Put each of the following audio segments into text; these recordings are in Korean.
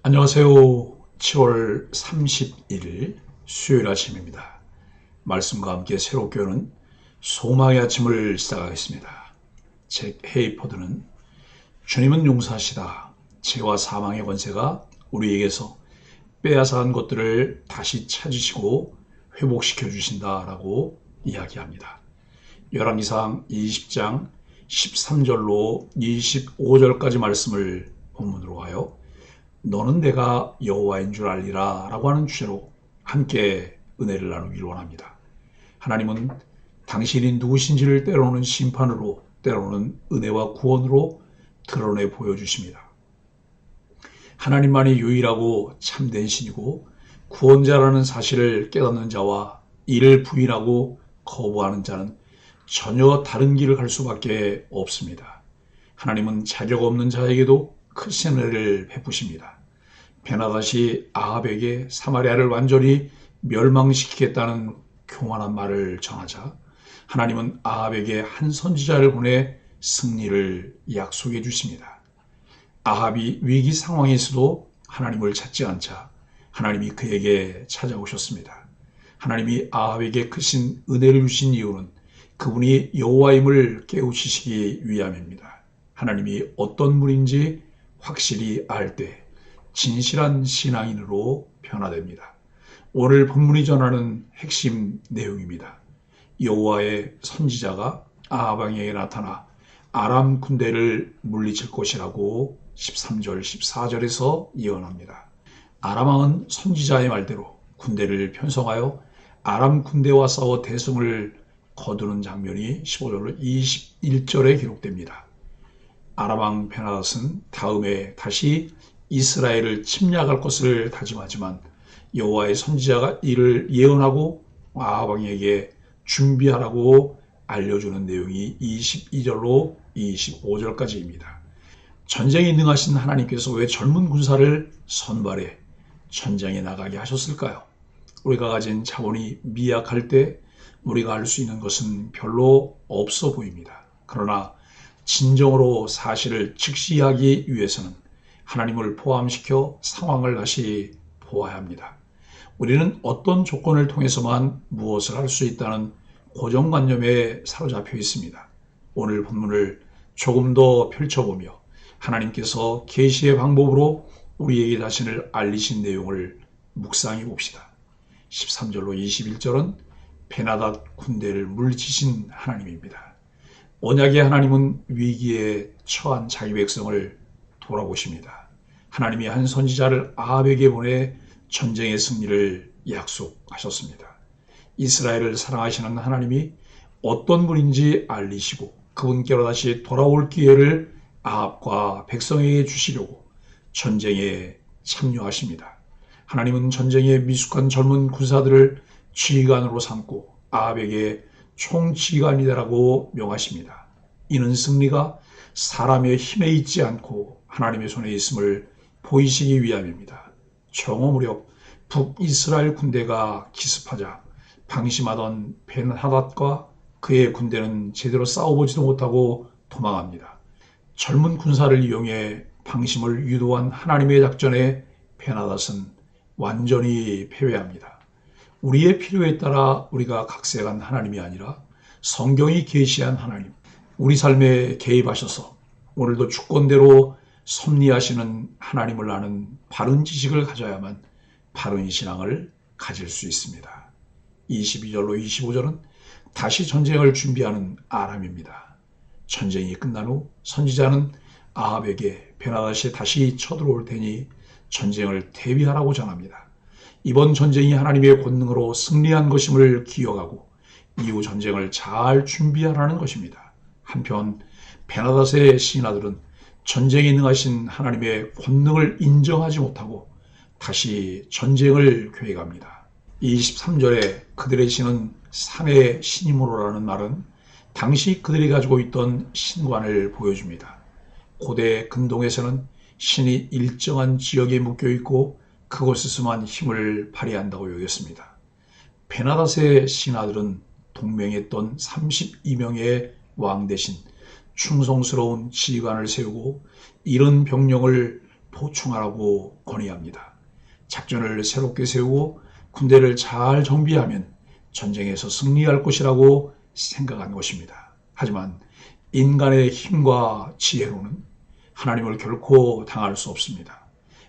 안녕하세요. 7월 31일 수요일 아침입니다. 말씀과 함께 새롭게 오는 소망의 아침을 시작하겠습니다. 잭 헤이퍼드는 주님은 용서하시다. 죄와 사망의 권세가 우리에게서 빼앗아간 것들을 다시 찾으시고 회복시켜 주신다라고 이야기합니다. 열왕기상 20장 13절로 25절까지 말씀을 본문으로 하여 너는 내가 여호와인 줄 알리라 라고 하는 주제로 함께 은혜를 나누기를 원합니다. 하나님은 당신이 누구신지를 때로는 심판으로 때로는 은혜와 구원으로 드러내 보여주십니다. 하나님만이 유일하고 참된 신이고 구원자라는 사실을 깨닫는 자와 이를 부인하고 거부하는 자는 전혀 다른 길을 갈 수밖에 없습니다. 하나님은 자격 없는 자에게도 크신 은혜를 베푸십니다. 베나닷이 아합에게 사마리아를 완전히 멸망시키겠다는 교만한 말을 전하자 하나님은 아합에게 한 선지자를 보내 승리를 약속해 주십니다. 아합이 위기 상황에서도 하나님을 찾지 않자 하나님이 그에게 찾아오셨습니다. 하나님이 아합에게 크신 은혜를 주신 이유는 그분이 여호와임을 깨우치시기 위함입니다. 하나님이 어떤 분인지 확실히 알 때 진실한 신앙인으로 변화됩니다. 오늘 본문이 전하는 핵심 내용입니다. 여호와의 선지자가 아합 왕에게 나타나 아람 군대를 물리칠 것이라고 13절, 14절에서 예언합니다. 아람 왕은 선지자의 말대로 군대를 편성하여 아람 군대와 싸워 대승을 거두는 장면이 15절로 21절에 기록됩니다. 아람 왕 베나닷은 다음에 다시 이스라엘을 침략할 것을 다짐하지만 여호와의 선지자가 이를 예언하고 아합 왕에게 준비하라고 알려주는 내용이 22절로 25절까지입니다. 전쟁에 능하신 하나님께서 왜 젊은 군사를 선발해 전쟁에 나가게 하셨을까요? 우리가 가진 자본이 미약할 때 우리가 할 수 있는 것은 별로 없어 보입니다. 그러나 진정으로 사실을 직시하기 위해서는 하나님을 포함시켜 상황을 다시 보아야 합니다. 우리는 어떤 조건을 통해서만 무엇을 할 수 있다는 고정관념에 사로잡혀 있습니다. 오늘 본문을 조금 더 펼쳐보며 하나님께서 계시의 방법으로 우리에게 자신을 알리신 내용을 묵상해 봅시다. 13절로 21절은 베나닷 군대를 물리치신 하나님입니다. 언약의 하나님은 위기에 처한 자기 백성을 돌아보십니다. 하나님이 한 선지자를 아합에게 보내 전쟁의 승리를 약속하셨습니다. 이스라엘을 사랑하시는 하나님이 어떤 분인지 알리시고 그분께로 다시 돌아올 기회를 아합과 백성에게 주시려고 전쟁에 참여하십니다. 하나님은 전쟁에 미숙한 젊은 군사들을 지휘관으로 삼고 아합에게 총지휘관이라고 명하십니다. 이는 승리가 사람의 힘에 있지 않고 하나님의 손에 있음을 보이시기 위함입니다. 정오 무렵 북이스라엘 군대가 기습하자 방심하던 벤하닷과 그의 군대는 제대로 싸워보지도 못하고 도망합니다. 젊은 군사를 이용해 방심을 유도한 하나님의 작전에 벤하닷은 완전히 패배합니다. 우리의 필요에 따라 우리가 각색한 하나님이 아니라 성경이 계시한 하나님, 우리 삶에 개입하셔서 오늘도 주권대로 섭리하시는 하나님을 아는 바른 지식을 가져야만 바른 신앙을 가질 수 있습니다. 22절로 25절은 다시 전쟁을 준비하는 아람입니다. 전쟁이 끝난 후 선지자는 아합에게 베나닷이 다시 쳐들어올 테니 전쟁을 대비하라고 전합니다. 이번 전쟁이 하나님의 권능으로 승리한 것임을 기억하고 이후 전쟁을 잘 준비하라는 것입니다. 한편 베나닷의 신하들은 전쟁에 능하신 하나님의 권능을 인정하지 못하고 다시 전쟁을 계획합니다. 23절에 그들의 신은 산의 신이므로라는 말은 당시 그들이 가지고 있던 신관을 보여줍니다. 고대 근동에서는 신이 일정한 지역에 묶여 있고 그곳에서만 힘을 발휘한다고 여겼습니다. 베나닷의 신하들은 동맹했던 32명의 왕 대신 충성스러운 지휘관을 세우고 이런 병력을 보충하라고 권해합니다. 작전을 새롭게 세우고 군대를 잘 정비하면 전쟁에서 승리할 것이라고 생각한 것입니다. 하지만 인간의 힘과 지혜로는 하나님을 결코 당할 수 없습니다.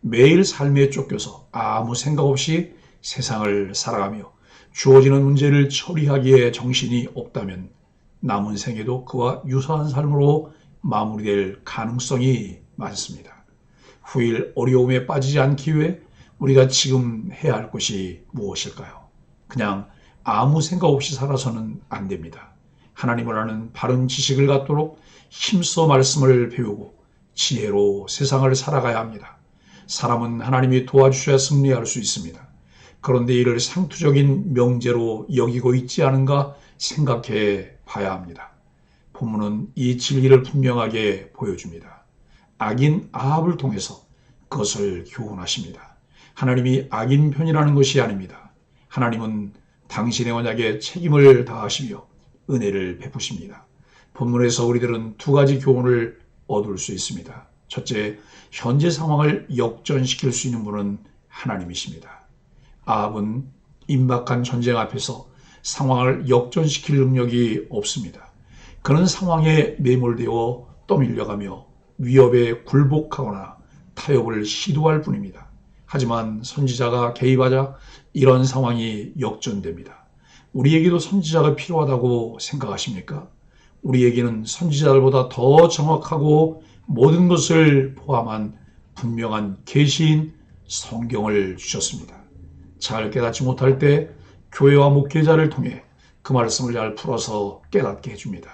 매일 삶에 쫓겨서 아무 생각 없이 세상을 살아가며 주어지는 문제를 처리하기에 정신이 없다면 남은 생에도 그와 유사한 삶으로 마무리될 가능성이 많습니다. 후일 어려움에 빠지지 않기 위해 우리가 지금 해야 할 것이 무엇일까요? 그냥 아무 생각 없이 살아서는 안 됩니다. 하나님을 아는 바른 지식을 갖도록 힘써 말씀을 배우고 지혜로 세상을 살아가야 합니다. 사람은 하나님이 도와주셔야 승리할 수 있습니다. 그런데 이를 상투적인 명제로 여기고 있지 않은가 생각해 봐야 합니다. 본문은 이 진리를 분명하게 보여줍니다. 악인 아합을 통해서 그것을 교훈하십니다. 하나님이 악인 편이라는 것이 아닙니다. 하나님은 당신의 언약에 책임을 다하시며 은혜를 베푸십니다. 본문에서 우리들은 두 가지 교훈을 얻을 수 있습니다. 첫째, 현재 상황을 역전시킬 수 있는 분은 하나님이십니다. 아합은 임박한 전쟁 앞에서 상황을 역전시킬 능력이 없습니다. 그는 상황에 매몰되어 떠밀려가며 위협에 굴복하거나 타협을 시도할 뿐입니다. 하지만 선지자가 개입하자 이런 상황이 역전됩니다. 우리에게도 선지자가 필요하다고 생각하십니까? 우리에게는 선지자들보다 더 정확하고 모든 것을 포함한 분명한 계시인 성경을 주셨습니다. 잘 깨닫지 못할 때 교회와 목회자를 통해 그 말씀을 잘 풀어서 깨닫게 해줍니다.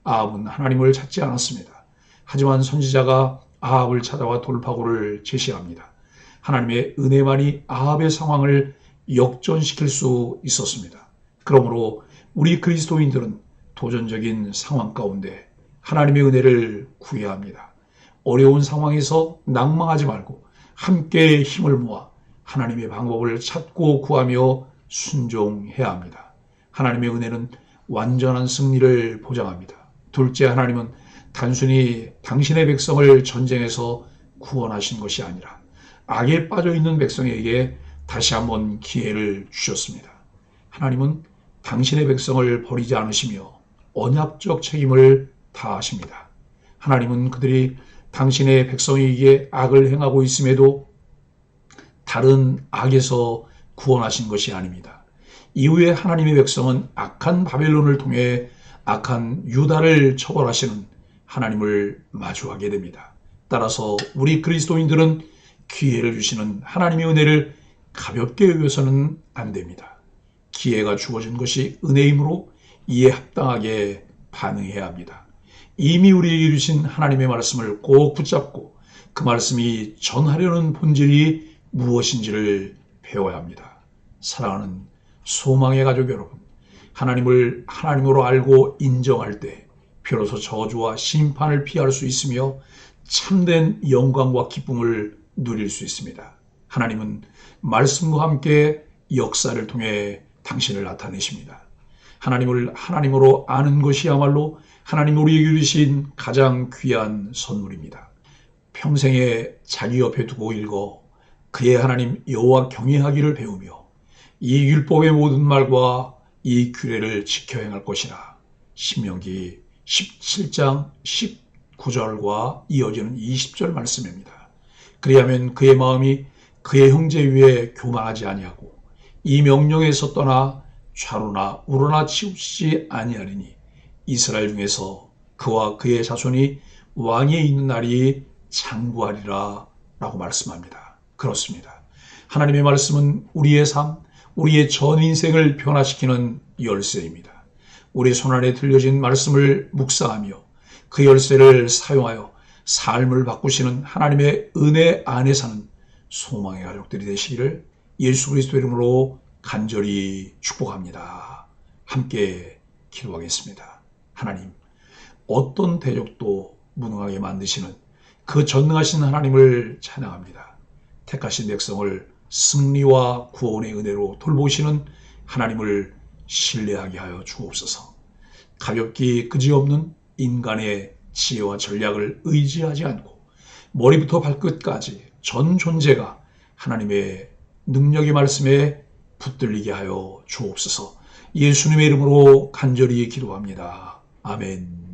아합은 하나님을 찾지 않았습니다. 하지만 선지자가 아합을 찾아와 돌파구를 제시합니다. 하나님의 은혜만이 아합의 상황을 역전시킬 수 있었습니다. 그러므로 우리 그리스도인들은 도전적인 상황 가운데 하나님의 은혜를 구해야 합니다. 어려운 상황에서 낭망하지 말고 함께 힘을 모아 하나님의 방법을 찾고 구하며 순종해야 합니다. 하나님의 은혜는 완전한 승리를 보장합니다. 둘째, 하나님은 단순히 당신의 백성을 전쟁에서 구원하신 것이 아니라 악에 빠져있는 백성에게 다시 한번 기회를 주셨습니다. 하나님은 당신의 백성을 버리지 않으시며 언약적 책임을 다하십니다. 하나님은 그들이 당신의 백성에게 악을 행하고 있음에도 다른 악에서 구원하신 것이 아닙니다. 이후에 하나님의 백성은 악한 바벨론을 통해 악한 유다를 처벌하시는 하나님을 마주하게 됩니다. 따라서 우리 그리스도인들은 기회를 주시는 하나님의 은혜를 가볍게 여겨서는 안 됩니다. 기회가 주어진 것이 은혜이므로 이에 합당하게 반응해야 합니다. 이미 우리에게 주신 하나님의 말씀을 꼭 붙잡고 그 말씀이 전하려는 본질이 무엇인지를 배워야 합니다. 사랑하는 소망의 가족 여러분, 하나님을 하나님으로 알고 인정할 때 비로소 저주와 심판을 피할 수 있으며 참된 영광과 기쁨을 누릴 수 있습니다. 하나님은 말씀과 함께 역사를 통해 당신을 나타내십니다. 하나님을 하나님으로 아는 것이야말로 하나님 우리에게 주신 가장 귀한 선물입니다. 평생에 자기 옆에 두고 읽어 그의 하나님 여호와 경외하기를 배우며 이 율법의 모든 말과 이 규례를 지켜 행할 것이라. 신명기 17장 19절과 이어지는 20절 말씀입니다. 그리하면 그의 마음이 그의 형제 위에 교만하지 아니하고 이 명령에서 떠나 좌로나 우로나 치우치지 아니하리니 이스라엘 중에서 그와 그의 자손이 왕위에 있는 날이 장구하리라 라고 말씀합니다. 그렇습니다. 하나님의 말씀은 우리의 삶, 우리의 전 인생을 변화시키는 열쇠입니다. 우리 손안에 들려진 말씀을 묵상하며 그 열쇠를 사용하여 삶을 바꾸시는 하나님의 은혜 안에 사는 소망의 가족들이 되시기를 예수 그리스도 이름으로 간절히 축복합니다. 함께 기도하겠습니다. 하나님, 어떤 대적도 무능하게 만드시는 그 전능하신 하나님을 찬양합니다. 택하신 백성을 승리와 구원의 은혜로 돌보시는 하나님을 신뢰하게 하여 주옵소서. 가볍기 그지없는 인간의 지혜와 전략을 의지하지 않고 머리부터 발끝까지 전 존재가 하나님의 능력의 말씀에 붙들리게 하여 주옵소서. 예수님의 이름으로 간절히 기도합니다. 아멘.